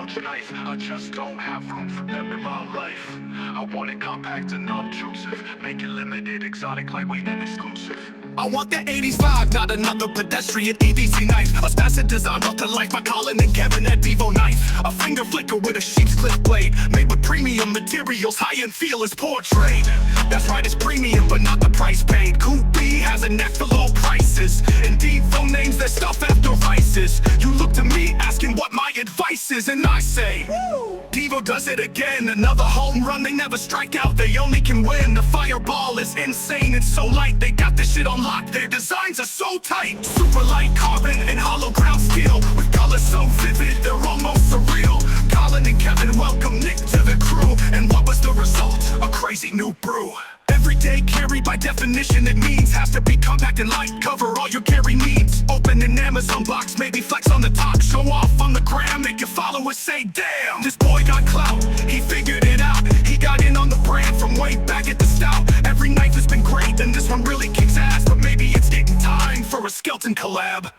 large knife. I just don't have room for them in my life. I want it compact and obtrusive, make it limited, exotic, lightweight, and exclusive. I want that 80s vibe, not another pedestrian EDC knife. A Stassa design brought to life by Colin and Kevin at Divo knife. A finger flicker with a sheep's clip blade, made with premium materials, high-end feel is portrayed. That's right, it's premium, but not the price paid. Coupe B has a neck for low prices, and Divo names their stuff after vices. You look to me asking what my advice is, and I say, woo! Divo does it again, another home run, they never strike out, they only can win. The Fireball is insane and so light, they got this shit on lock, their designs are so tight. Super light carbon and hollow ground steel, with colors so vivid, they're almost surreal. Colin and Kevin welcome Nick to the crew, and what was the result? A crazy new brew. Everyday carry by definition it means has to be compact and light, cover all your carry needs. Open an Amazon box, maybe flex on the top, show off on the gram, make your followers say damn. This boy got clout, he figured it out, he got in on the brand from way back at the start. Every knife has been great and this one really kicks ass, but maybe it's getting time for a Skelton collab.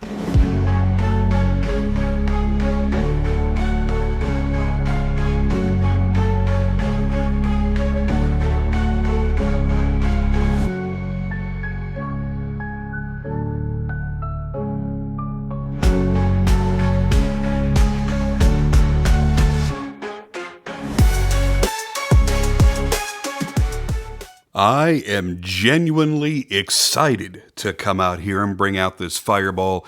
I am genuinely excited to come out here and bring out this Fireball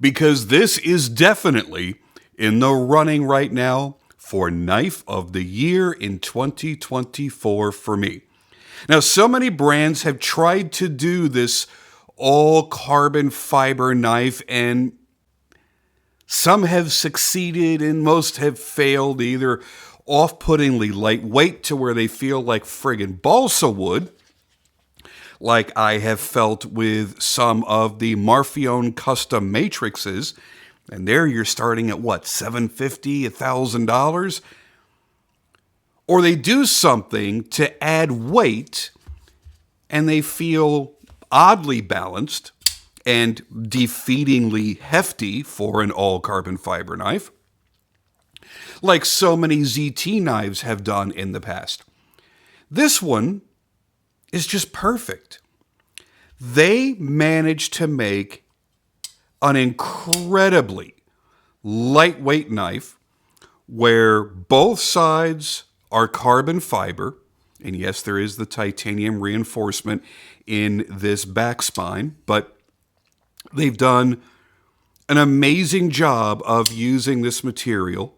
because this is definitely in the running right now for Knife of the Year in 2024 for me. Now, so many brands have tried to do this all carbon fiber knife, and some have succeeded and most have failed, either off-puttingly lightweight to where they feel like friggin' balsa wood, like I have felt with some of the Marfione custom matrixes, and there you're starting at what, $750, $1,000? Or they do something to add weight and they feel oddly balanced and defeatingly hefty for an all-carbon fiber knife, like so many ZT knives have done in the past. This one is just perfect. They managed to make an incredibly lightweight knife where both sides are carbon fiber, and yes, there is the titanium reinforcement in this back spine, but they've done an amazing job of using this material,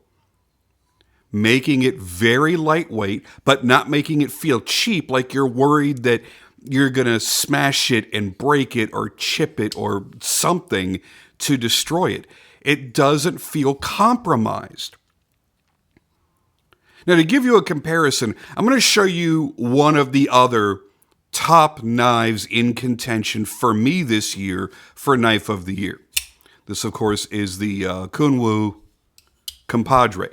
making it very lightweight, but not making it feel cheap, like you're worried that you're going to smash it and break it or chip it or something to destroy it. It doesn't feel compromised. Now, to give you a comparison, I'm going to show you one of the other top knives in contention for me this year for Knife of the Year. This, of course, is the Kunwu Compadre.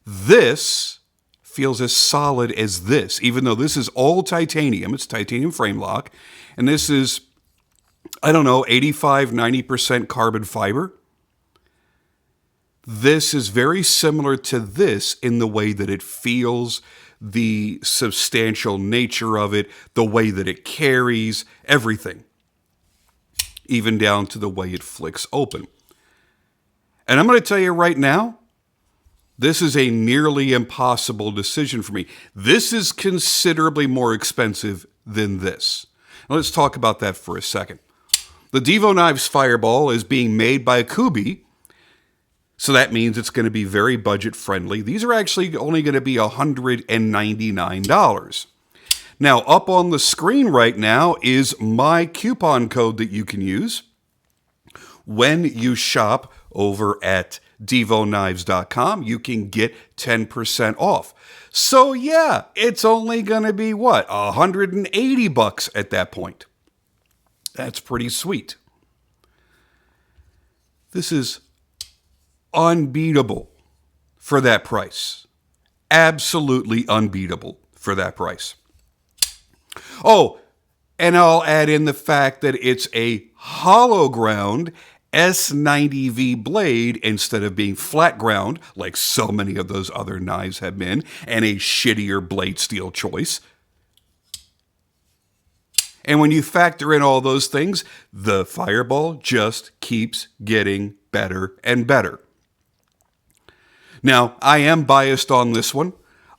This feels as solid as this, even though this is all titanium. It's titanium frame lock. And this is, I don't know, 85, 90% carbon fiber. This is very similar to this in the way that it feels, the substantial nature of it, the way that it carries, everything. Even down to the way it flicks open. And I'm going to tell you right now, this is a nearly impossible decision for me. This is considerably more expensive than this. Now let's talk about that for a second. The Divo Knives Fireball is being made by Kubi, so that means it's going to be very budget friendly. These are actually only going to be $199. Now, up on the screen right now is my coupon code that you can use when you shop over at DivoKnives.com. You can get 10% off. So yeah, it's only going to be what, $180 at that point. That's pretty sweet. This is unbeatable for that price. Absolutely unbeatable for that price. Oh, and I'll add in the fact that it's a hollow ground S90V blade instead of being flat ground, like so many of those other knives have been, and a shittier blade steel choice. And when you factor in all those things, the Fireball just keeps getting better and better. Now, I am biased on this one.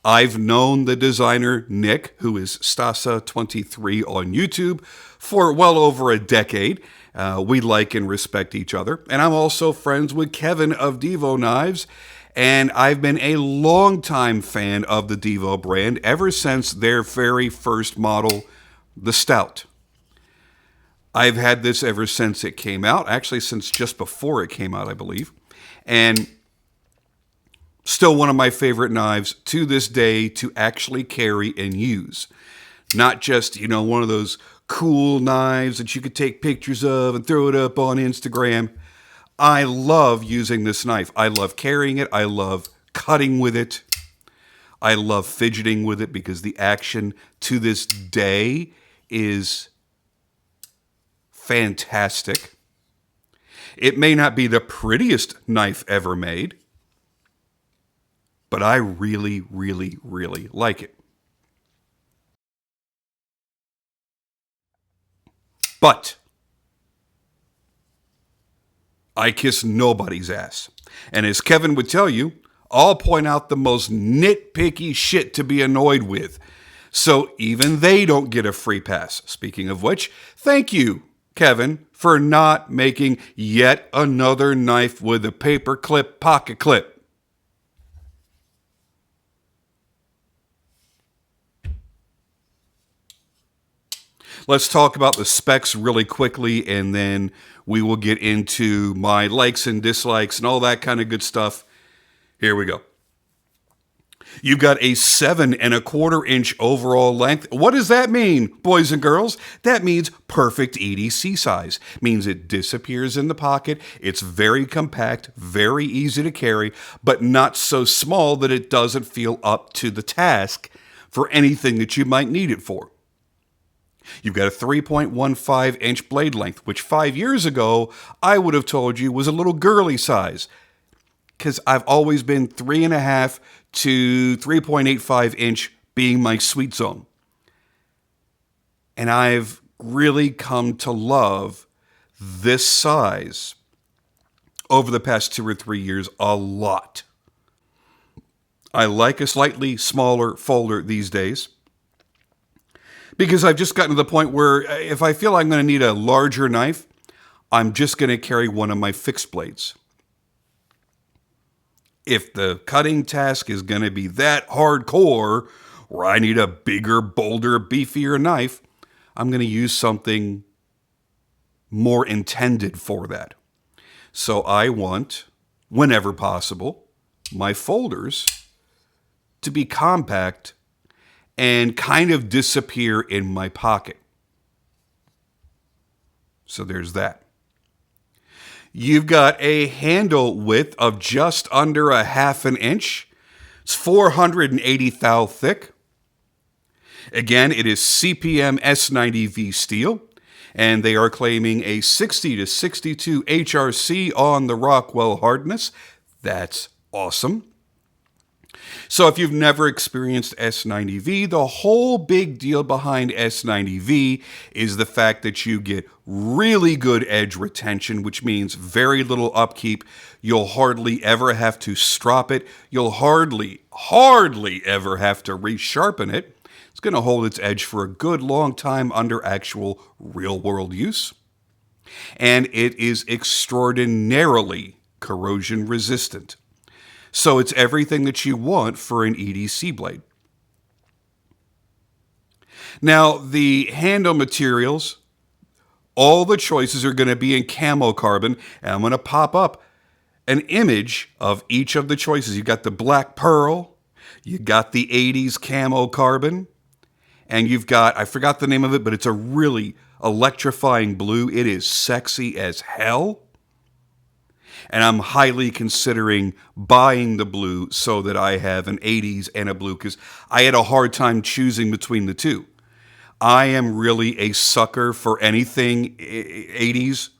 I've known the designer, Nick, who is Stassa23 on YouTube, for well over a decade. We like and respect each other. And I'm also friends with Kevin of Divo Knives. And I've been a longtime fan of the Divo brand ever since their very first model, the Stout. I've had this ever since it came out, actually since just before it came out, I believe. And still one of my favorite knives to this day to actually carry and use. Not just, one of those cool knives that you could take pictures of and throw it up on Instagram. I love using this knife. I love carrying it. I love cutting with it. I love fidgeting with it because the action to this day is fantastic. It may not be the prettiest knife ever made, but I really, really, really like it. But I kiss nobody's ass. And as Kevin would tell you, I'll point out the most nitpicky shit to be annoyed with. So even they don't get a free pass. Speaking of which, thank you, Kevin, for not making yet another knife with a paperclip pocket clip. Let's talk about the specs really quickly, and then we will get into my likes and dislikes and all that kind of good stuff. Here we go. You've got a 7¼ inch overall length. What does that mean, boys and girls? That means perfect EDC size. It means it disappears in the pocket. It's very compact, very easy to carry, but not so small that it doesn't feel up to the task for anything that you might need it for. You've got a 3.15-inch blade length, which 5 years ago I would have told you was a little girly size, because I've always been 3.5 to 3.85 inch being my sweet zone. And I've really come to love this size over the past 2 or 3 years a lot. I like a slightly smaller folder these days, because I've just gotten to the point where if I feel I'm going to need a larger knife, I'm just going to carry one of my fixed blades. If the cutting task is going to be that hardcore, or I need a bigger, bolder, beefier knife, I'm going to use something more intended for that. So I want, whenever possible, my folders to be compact and kind of disappear in my pocket. So there's that. You've got a handle width of just under a 1/2 inch. It's 480 thou thick. Again, it is CPM S90V steel, and they are claiming a 60 to 62 HRC on the Rockwell hardness. That's awesome. So if you've never experienced S90V, the whole big deal behind S90V is the fact that you get really good edge retention, which means very little upkeep. You'll hardly ever have to strop it. You'll hardly ever have to resharpen it. It's going to hold its edge for a good long time under actual real-world use. And it is extraordinarily corrosion resistant. So it's everything that you want for an EDC blade. Now, the handle materials, all the choices are going to be in camo carbon, and I'm going to pop up an image of each of the choices. You got the black pearl, you got the 80s camo carbon, and you've got, I forgot the name of it, but it's a really electrifying blue. It is sexy as hell. And I'm highly considering buying the blue so that I have an 80s and a blue, because I had a hard time choosing between the two. I am really a sucker for anything 80s.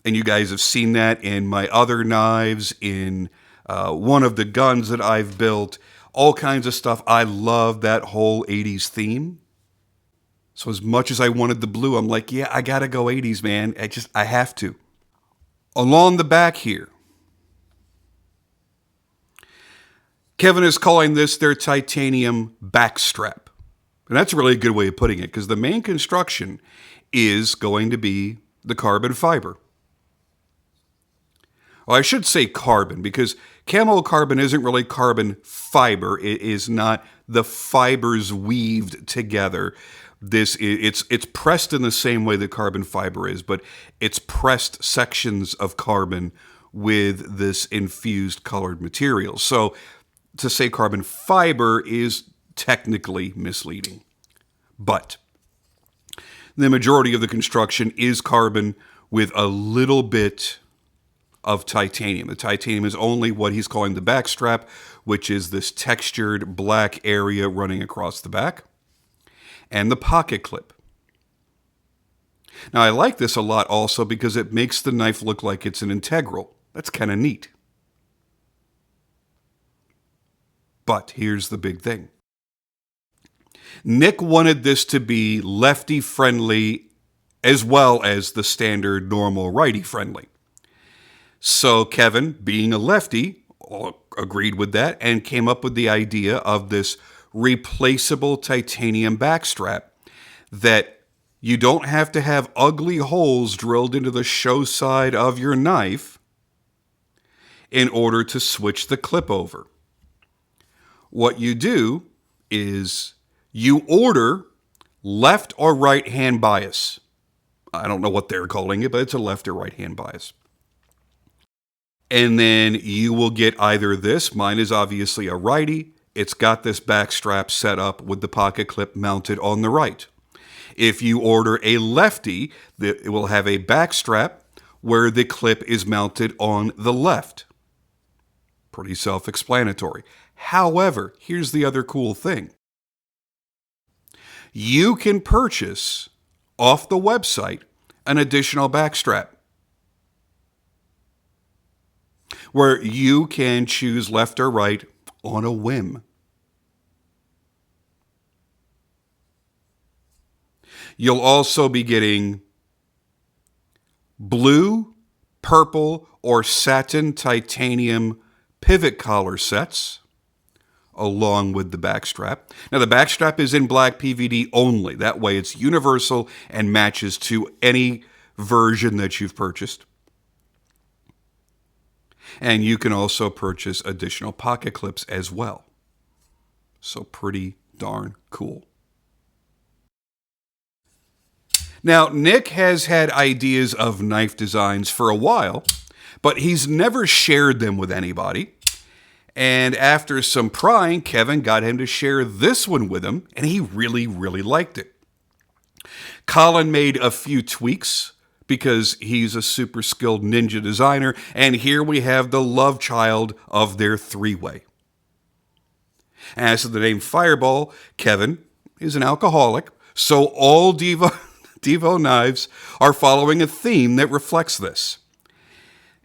And you guys have seen that in my other knives, in one of the guns that I've built, all kinds of stuff. I love that whole 80s theme. So as much as I wanted the blue, I'm like, yeah, I gotta go 80s, man. I have to. Along the back here, Kevin is calling this their titanium backstrap. And that's really a good way of putting it, because the main construction is going to be the carbon fiber. Well, I should say carbon, because camo carbon isn't really carbon fiber. It is not the fibers weaved together. It's pressed in the same way that carbon fiber is, but it's pressed sections of carbon with this infused colored material. So to say carbon fiber is technically misleading. But the majority of the construction is carbon with a little bit of titanium. The titanium is only what he's calling the backstrap, which is this textured black area running across the back, and the pocket clip. Now, I like this a lot also because it makes the knife look like it's an integral. That's kind of neat. But here's the big thing. Nick wanted this to be lefty-friendly as well as the standard normal righty-friendly. So Kevin, being a lefty, agreed with that and came up with the idea of this replaceable titanium backstrap that you don't have to have ugly holes drilled into the show side of your knife in order to switch the clip over. What you do is you order left or right hand bias. I don't know what they're calling it, but it's a left or right hand bias. And then you will get either this. Mine is obviously a righty. It's got this back strap set up with the pocket clip mounted on the right. If you order a lefty, it will have a back strap where the clip is mounted on the left. Pretty self-explanatory. However, here's the other cool thing. You can purchase off the website an additional backstrap where you can choose left or right on a whim. You'll also be getting blue, purple, or satin titanium pivot collar sets along with the backstrap. Now, the backstrap is in black PVD only. That way it's universal and matches to any version that you've purchased. And you can also purchase additional pocket clips as well. So pretty darn cool. Now, Nick has had ideas of knife designs for a while, but he's never shared them with anybody. And after some prying, Kevin got him to share this one with him, and he really, really liked it. Colin made a few tweaks because he's a super skilled ninja designer, and here we have the love child of their three-way. As to the name Fireball, Kevin is an alcoholic, so all Divo knives are following a theme that reflects this.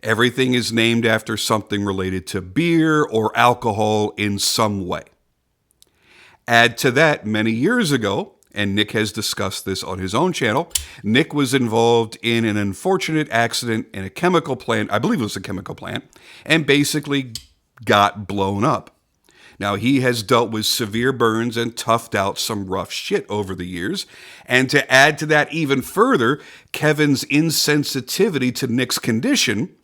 Everything is named after something related to beer or alcohol in some way. Add to that, many years ago, and Nick has discussed this on his own channel, Nick was involved in an unfortunate accident in a chemical plant, I believe it was a chemical plant, and basically got blown up. Now, he has dealt with severe burns and toughed out some rough shit over the years. And to add to that even further, Kevin's insensitivity to Nick's condition,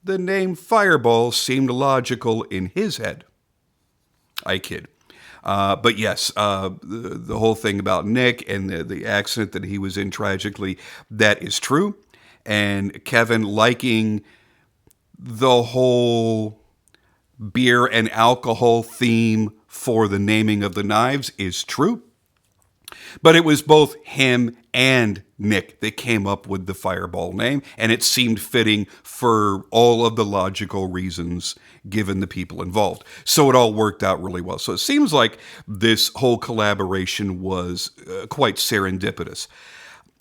the name Fireball seemed logical in his head. I kid. But yes, the whole thing about Nick and the accident that he was in tragically, that is true. And Kevin liking the whole beer and alcohol theme for the naming of the knives is true. But it was both him and Nick that came up with the Fireball name, and it seemed fitting for all of the logical reasons given the people involved. So it all worked out really well. So it seems like this whole collaboration was quite serendipitous.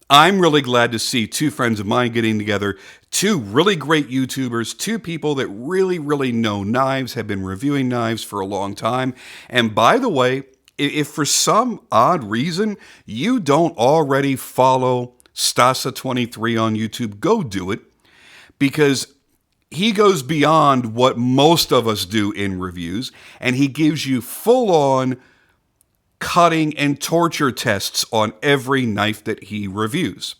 I'm really glad to see two friends of mine getting together, two really great YouTubers, two people that really know knives, have been reviewing knives for a long time. And by the way, if for some odd reason you don't already follow Stassa23 on YouTube, go do it, because he goes beyond what most of us do in reviews, and he gives you full-on cutting and torture tests on every knife that he reviews.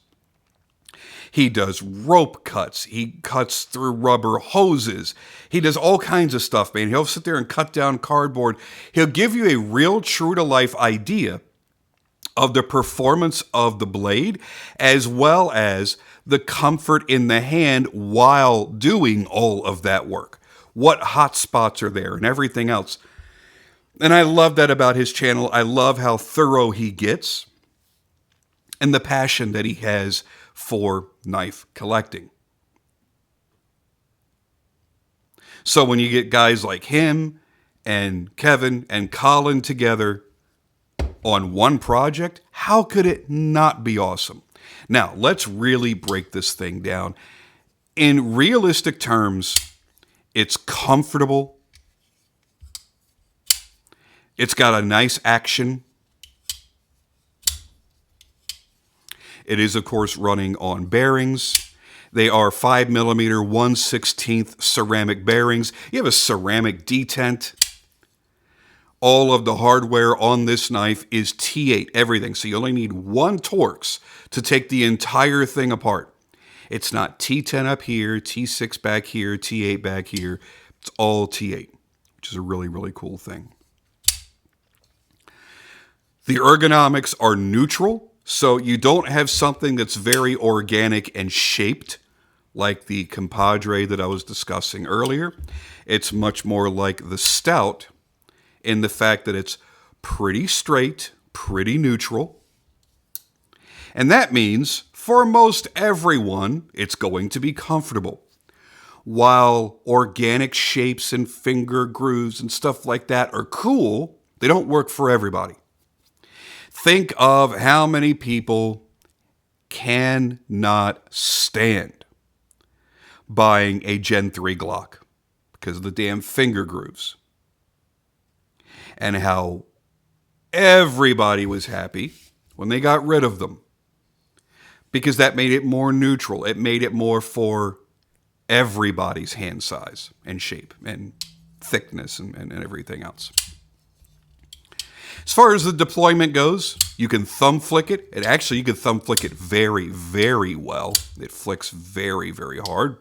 He does rope cuts. He cuts through rubber hoses. He does all kinds of stuff, man. He'll sit there and cut down cardboard. He'll give you a real true-to-life idea of the performance of the blade, as well as the comfort in the hand while doing all of that work. What hot spots are there and everything else. And I love that about his channel. I love how thorough he gets and the passion that he has for knife collecting. So when you get guys like him and Kevin and Colin together on one project, how could it not be awesome? Now, let's really break this thing down. In realistic terms, it's comfortable. It's got a nice action. It is, of course, running on bearings. They are 5mm 1/16 ceramic bearings. You have a ceramic detent. All of the hardware on this knife is T8, everything. So you only need one Torx to take the entire thing apart. It's not T10 up here, T6 back here, T8 back here. It's all T8, which is a really cool thing. The ergonomics are neutral, so you don't have something that's very organic and shaped like the compadre that I was discussing earlier. It's much more like the Stout in the fact that it's pretty straight, pretty neutral. And that means for most everyone, it's going to be comfortable. While organic shapes and finger grooves and stuff like that are cool, they don't work for everybody. Think of how many people cannot stand buying a Gen 3 Glock because of the damn finger grooves. And how everybody was happy when they got rid of them, because that made it more neutral. It made it more for everybody's hand size and shape and thickness and everything else. As far as the deployment goes, you can thumb flick it. You can thumb flick it very well. It flicks very hard.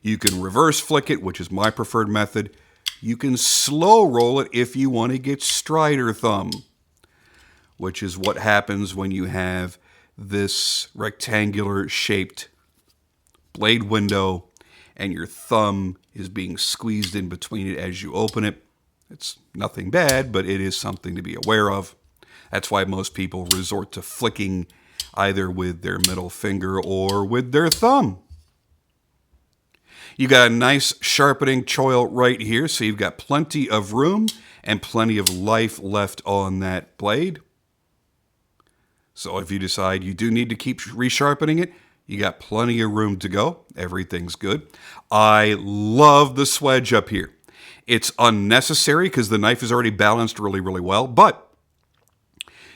You can reverse flick it, which is my preferred method. You can slow roll it if you want to get strider thumb, which is what happens when you have this rectangular shaped blade window and your thumb is being squeezed in between it as you open it. It's nothing bad, but it is something to be aware of. That's why most people resort to flicking either with their middle finger or with their thumb. You got a nice sharpening choil right here, so you've got plenty of room and plenty of life left on that blade. So if you decide you do need to keep resharpening it, you got plenty of room to go. Everything's good. I love the swedge up here. It's unnecessary because the knife is already balanced really well, but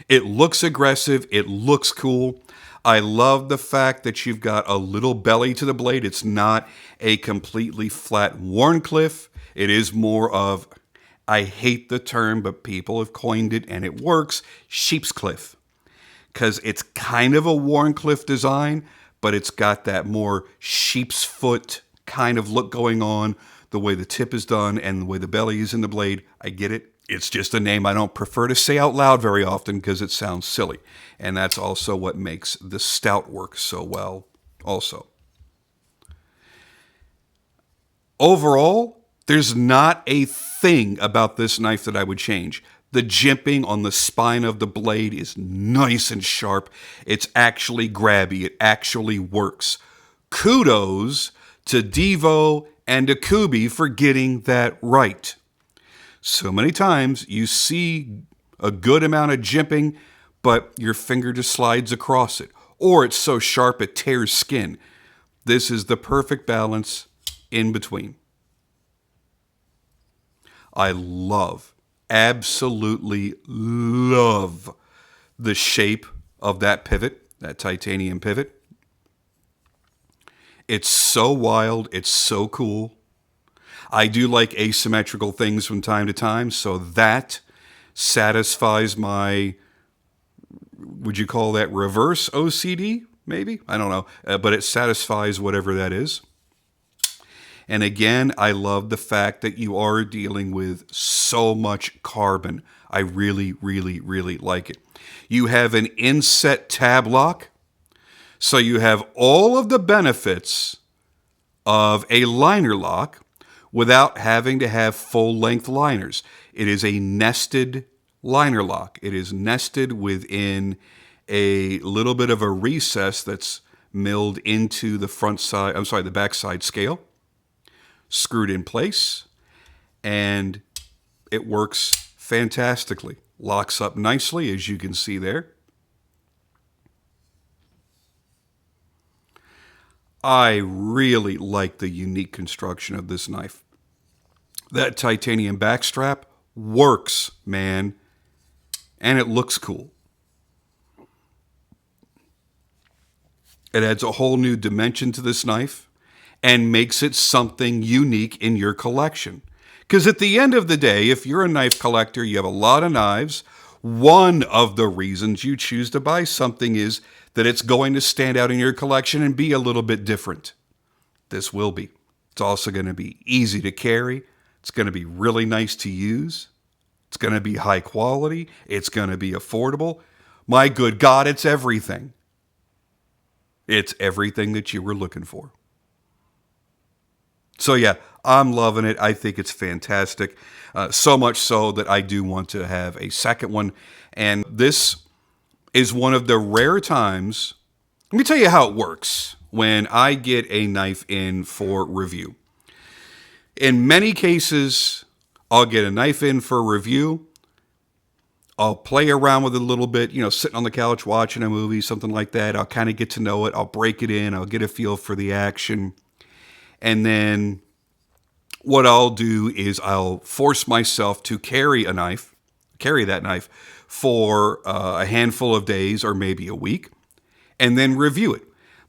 it looks aggressive. It looks cool. I love the fact that you've got a little belly to the blade. It's not a completely flat Wharncliffe. It is more of, I hate the term, but people have coined it and it works, sheep's cliff. Because it's kind of a Wharncliffe design, but it's got that more sheep's foot kind of look going on, the way the tip is done and the way the belly is in the blade. I get it. It's just a name I don't prefer to say out loud very often because it sounds silly. And that's also what makes the Stout work so well also. Overall, there's not a thing about this knife that I would change. The jimping on the spine of the blade is nice and sharp. It's actually grabby. It actually works. Kudos to Divo and to Kubi for getting that right. So many times you see a good amount of jimping, but your finger just slides across it. or it's so sharp it tears skin. This is the perfect balance in between. I love, absolutely love the shape of that pivot, that titanium pivot. It's so wild. It's so cool. I do like asymmetrical things from time to time, so that satisfies my, would you call that reverse OCD? Maybe? I don't know. But it satisfies whatever that is. And again, I love the fact that you are dealing with so much carbon. I really, really, really like it. You have an inset tab lock. So you have all of the benefits of a liner lock without having to have full-length liners. It is a nested liner lock. It is nested within a little bit of a recess that's milled into the backside scale, screwed in place, and it works fantastically. Locks up nicely, as you can see there. I really like the unique construction of this knife. That titanium backstrap works, man, and it looks cool. It adds a whole new dimension to this knife and makes it something unique in your collection. Because at the end of the day, if you're a knife collector, you have a lot of knives, one of the reasons you choose to buy something is that it's going to stand out in your collection and be a little bit different. This will be. It's also going to be easy to carry. It's going to be really nice to use. It's going to be high quality. It's going to be affordable. My good God, it's everything. It's everything that you were looking for. So yeah, I'm loving it. I think it's fantastic. So much so that I do want to have a second one. And this is one of the rare times. Let me tell you how it works when I get a knife in for review. In many cases, I'll get a knife in for review. I'll play around with it a little bit, sitting on the couch watching a movie, something like that. I'll kind of get to know it. I'll break it in. I'll get a feel for the action. And then what I'll do is I'll force myself to carry that knife for a handful of days or maybe a week, and then review it.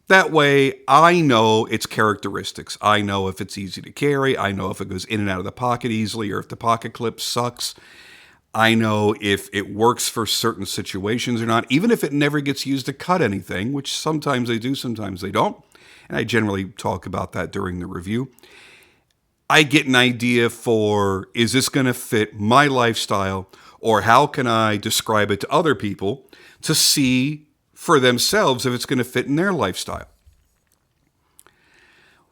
That way, I know its characteristics. I know if it's easy to carry. I know if it goes in and out of the pocket easily, or if the pocket clip sucks. I know if it works for certain situations or not, even if it never gets used to cut anything, which sometimes they do, sometimes they don't. And I generally talk about that during the review. I get an idea for, is this going to fit my lifestyle, or how can I describe it to other people to see for themselves if it's going to fit in their lifestyle.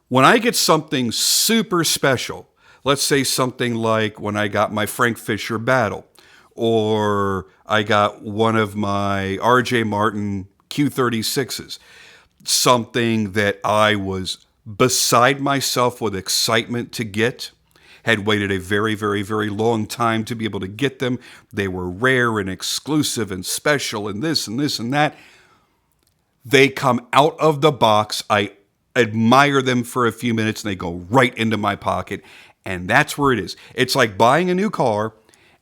When I get something super special, let's say something like when I got my Frank Fisher Battle, or I got one of my RJ Martin Q36s, something that I was beside myself with excitement to get, had waited a very, very, very long time to be able to get them. They were rare and exclusive and special and this and this and that. They come out of the box. I admire them for a few minutes and they go right into my pocket. And that's where it is. It's like buying a new car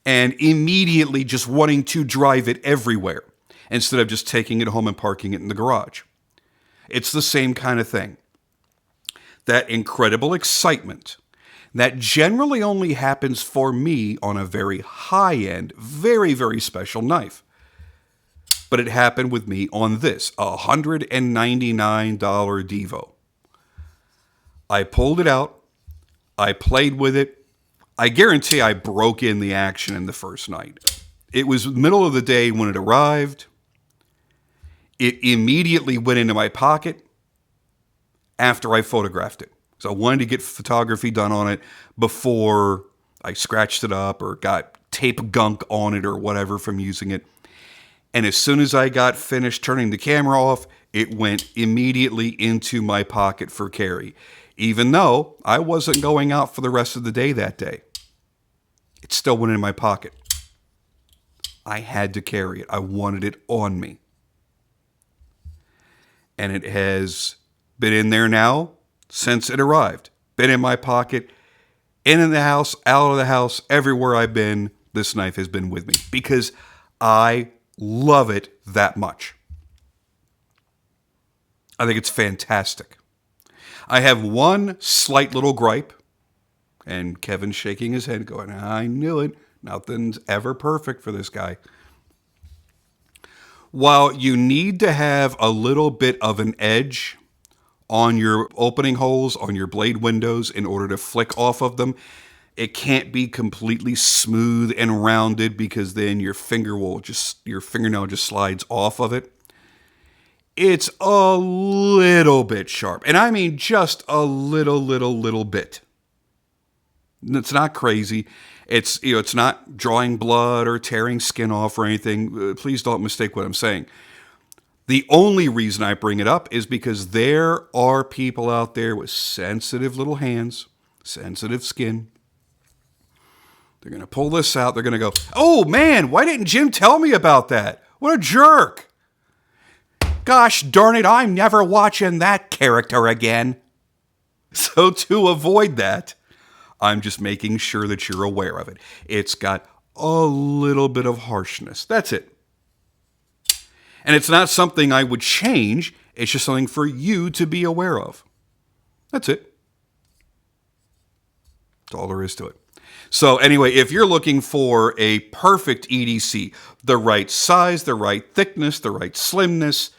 and immediately just wanting to drive it everywhere instead of just taking it home and parking it in the garage. It's the same kind of thing. That incredible excitement that generally only happens for me on a very high-end, very, very special knife. But it happened with me on this, $199 Divo. I pulled it out. I played with it. I guarantee I broke in the action in the first night. It was middle of the day when it arrived. It immediately went into my pocket after I photographed it. So I wanted to get photography done on it before I scratched it up or got tape gunk on it or whatever from using it. And as soon as I got finished turning the camera off, it went immediately into my pocket for carry, even though I wasn't going out for the rest of the day that day. It still went in my pocket. I had to carry it. I wanted it on me. and it has been in there now since it arrived. Been in my pocket, in the house, out of the house, everywhere I've been, this knife has been with me because I love it that much. I think it's fantastic. I have one slight little gripe, and Kevin's shaking his head going, I knew it. Nothing's ever perfect for this guy. While you need to have a little bit of an edge on your opening holes, on your blade windows in order to flick off of them, it can't be completely smooth and rounded because then your fingernail just slides off of it. It's a little bit sharp. And I mean just a little bit. It's not crazy. It's not drawing blood or tearing skin off or anything. Please don't mistake what I'm saying. The only reason I bring it up is because there are people out there with sensitive little hands, sensitive skin. They're going to pull this out. They're going to go, oh man, why didn't Jim tell me about that? What a jerk. Gosh darn it, I'm never watching that character again. So to avoid that, I'm just making sure that you're aware of it. It's got a little bit of harshness. That's it. And it's not something I would change. It's just something for you to be aware of. That's it. That's all there is to it. So anyway, if you're looking for a perfect EDC, the right size, the right thickness, the right slimness,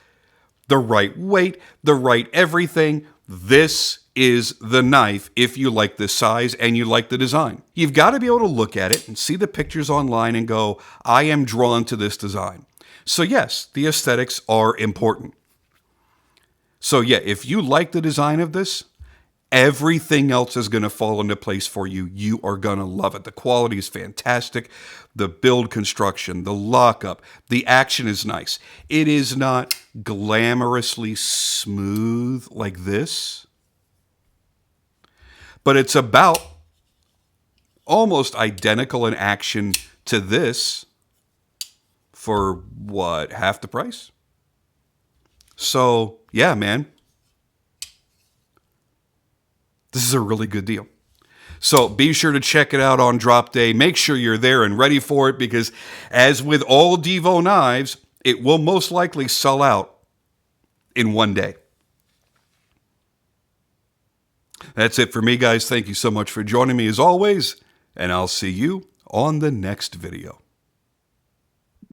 the right weight, the right everything, this is the knife if you like this size and you like the design. You've got to be able to look at it and see the pictures online and go, I am drawn to this design. So yes, the aesthetics are important. So yeah, if you like the design of this, everything else is going to fall into place for you. You are going to love it. The quality is fantastic. The build construction, the lockup, the action is nice. It is not glamorously smooth like this, but it's about almost identical in action to this for what, half the price? So yeah, man. This is a really good deal. So be sure to check it out on drop day. Make sure you're there and ready for it because as with all Divo knives, it will most likely sell out in one day. That's it for me, guys. Thank you so much for joining me as always, and I'll see you on the next video.